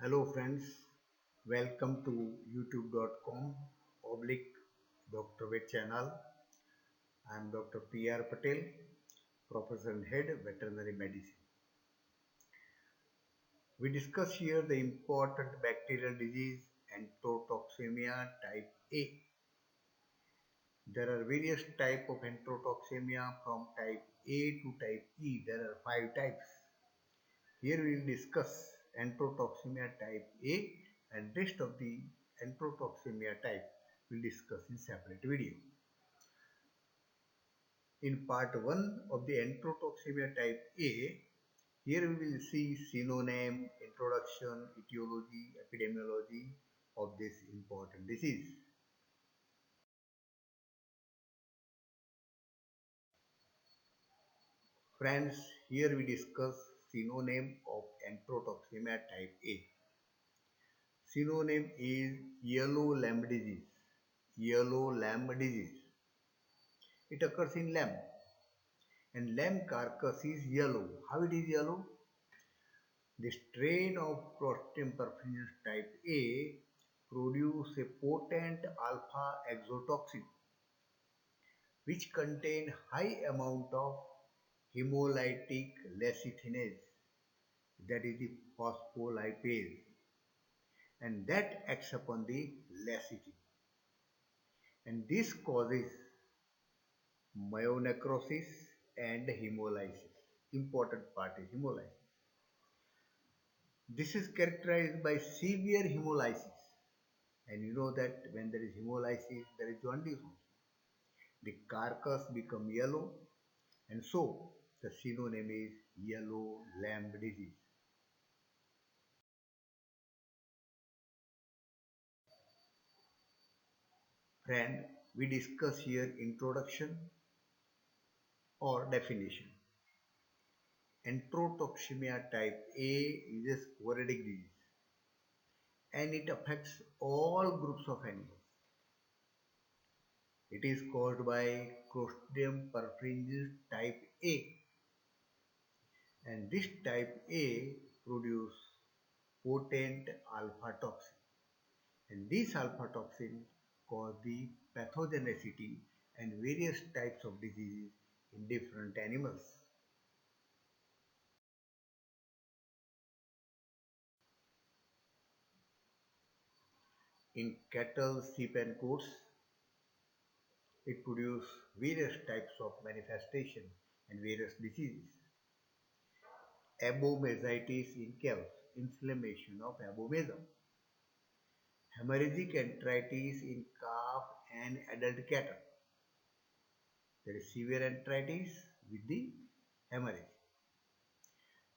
Hello friends, welcome to youtube.com oblique Dr. Vet channel. I am Dr. P.R. Patel, Professor and Head Veterinary Medicine. We discuss here the important bacterial disease enterotoxemia type A. There are various types of enterotoxemia from type A to type E. There are 5 types. Here we will discuss enterotoxemia type A and rest of the enterotoxemia type we will discuss in separate video. In part 1 of the enterotoxemia type A, here we will see synonym, introduction, etiology, epidemiology of this important disease. Friends, here we discuss synonym of enterotoxemia type A. Synonym is yellow lamb disease. Yellow lamb disease. It occurs in lamb and lamb carcass is yellow. How it is yellow? The strain of Clostridium perfringens type A produce a potent alpha exotoxin which contain high amount of hemolytic lecithinase, that is the phospholipase, and that acts upon the lecithin, and this causes myonecrosis and hemolysis. Important part is hemolysis. This is characterized by severe hemolysis, and you know that when there is hemolysis, there is jaundice also. The carcass become yellow, and so the synonym is yellow lamb disease. Friend, we discuss here introduction or definition. Enterotoxemia type A is a sporadic disease and it affects all groups of animals. It is caused by Clostridium perfringens type A, and this type A produce potent alpha toxin, and this alpha toxin cause the pathogenicity and various types of diseases in different animals. In cattle, sheep and goats, it produces various types of manifestation and various diseases. Abomascitis in calves, inflammation of abomasum. Hemorrhagic enteritis in calf and adult cattle. There is severe enteritis with the hemorrhage.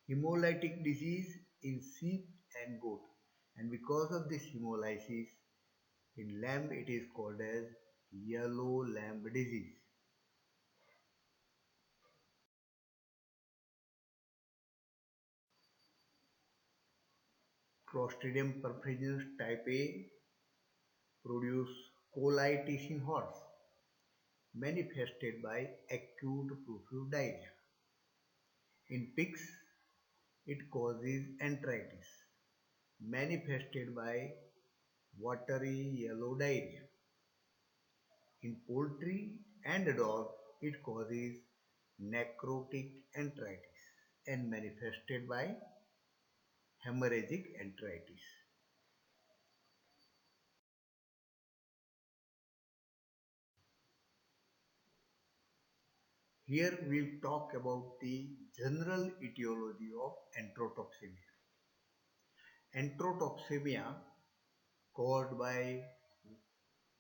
Hemolytic disease in sheep and goat, and because of this hemolysis in lamb it is called as yellow lamb disease. Clostridium perfringens type A produce colitis in horse manifested by acute profuse diarrhea. In pigs it causes enteritis manifested by watery yellow diarrhea. In poultry and dog, it causes necrotic enteritis and manifested by hemorrhagic enteritis. Here we'll talk about the general etiology of enterotoxemia. Enterotoxemia caused by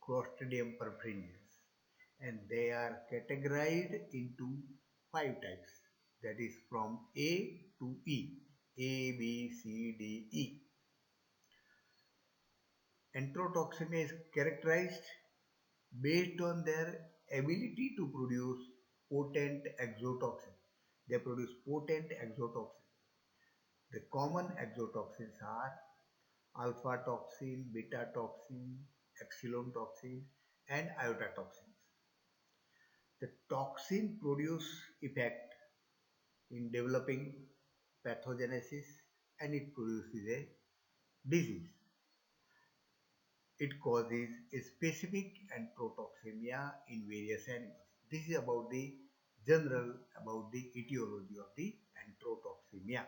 Clostridium perfringens, and they are categorized into 5 types, that is from A to E. A, B, C, D, E. Enterotoxemia is characterized based on their ability to produce potent exotoxin. They produce potent exotoxin. The common exotoxins are alpha toxin, beta toxin, epsilon toxin, and iota toxins. The toxin produce effect in developing pathogenesis and it produces a disease. It causes a specific enterotoxemia in various animals. This is about the general about the etiology of the enterotoxemia.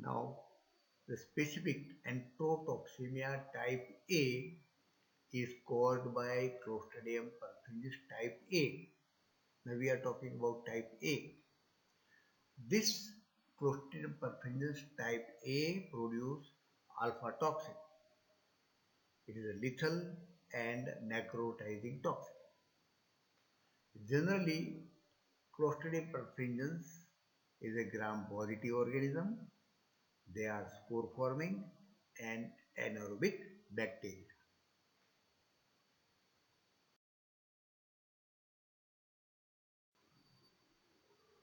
Now, the specific enterotoxemia type A is caused by Clostridium perfringens type A. Now we are talking about type A. This Clostridium perfringens type A produce alpha toxin. It is a lethal and necrotizing toxin. Generally, Clostridium perfringens is a gram-positive organism. They are spore-forming and anaerobic bacteria.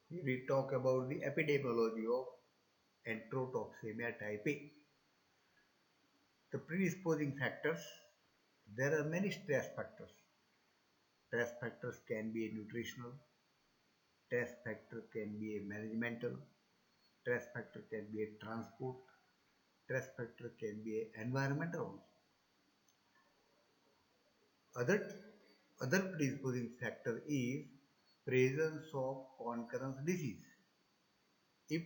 Here we talk about the epidemiology of enterotoxemia type A. The predisposing factors, there are many stress factors. Stress factors can be a nutritional, stress factor can be a managemental, stress factor can be a transport, stress factor can be a environmental. Other, other predisposing factor is presence of concurrence disease. If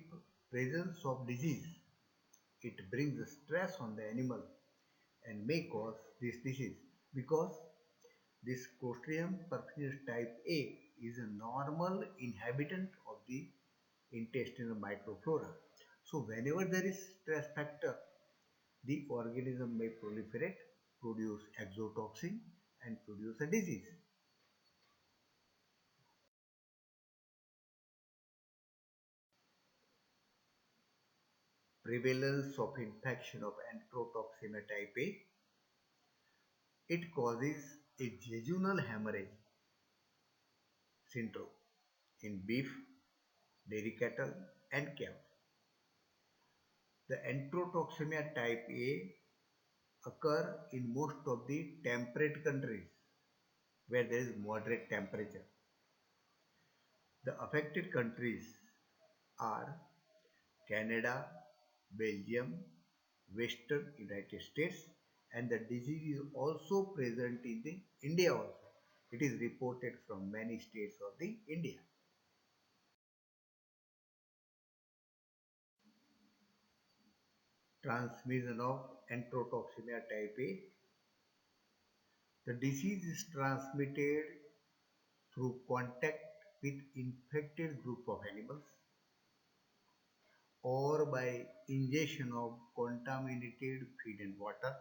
presence of disease, it brings stress on the animal and may cause this disease because this Clostridium perfringens type A is a normal inhabitant of the intestinal microflora. So whenever there is stress factor, the organism may proliferate, produce exotoxin and produce a disease. Prevalence of infection of enterotoxemia type A, it causes a jejunal hemorrhage syndrome in beef, dairy cattle and calves. The enterotoxemia type A occur in most of the temperate countries where there is moderate temperature. The affected countries are Canada, Belgium, Western United States, and the disease is also present in the India also. It is reported from many states of the India. Transmission of enterotoxemia type A. The disease is transmitted through contact with infected group of animals or by ingestion of contaminated feed and water.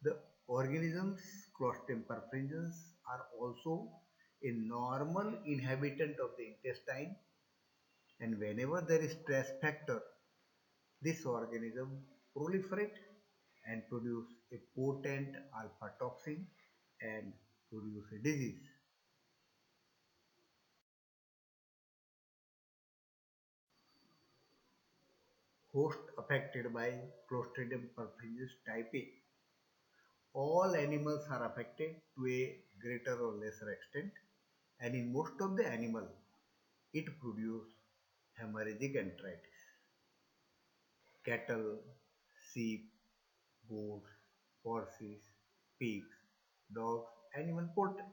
The organisms Clostridium perfringens are also a normal inhabitant of the intestine, and whenever there is stress factor, this organism proliferate and produce a potent alpha toxin and produce a disease. Host affected by Clostridium perfringens type A. All animals are affected to a greater or lesser extent, and in most of the animal, it produces hemorrhagic enteritis. Cattle, sheep, goats, horses, pigs, dogs, and even poultry.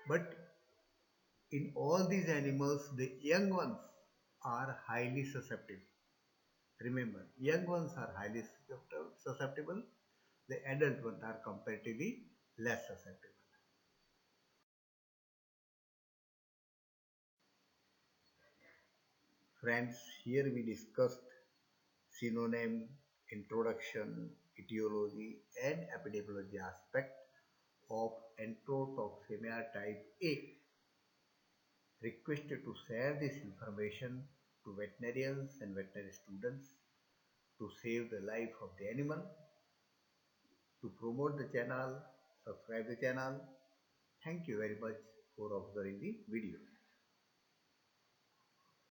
But in all these animals, the young ones are highly susceptible. Remember, young ones are highly susceptible. The adult ones are comparatively less susceptible. Friends, here we discussed synonym, introduction, etiology, and epidemiology aspect of enterotoxemia type A. Requested to share this information to veterinarians and veterinary students to save the life of the animal, to promote the channel, subscribe the channel. Thank you very much for observing the video.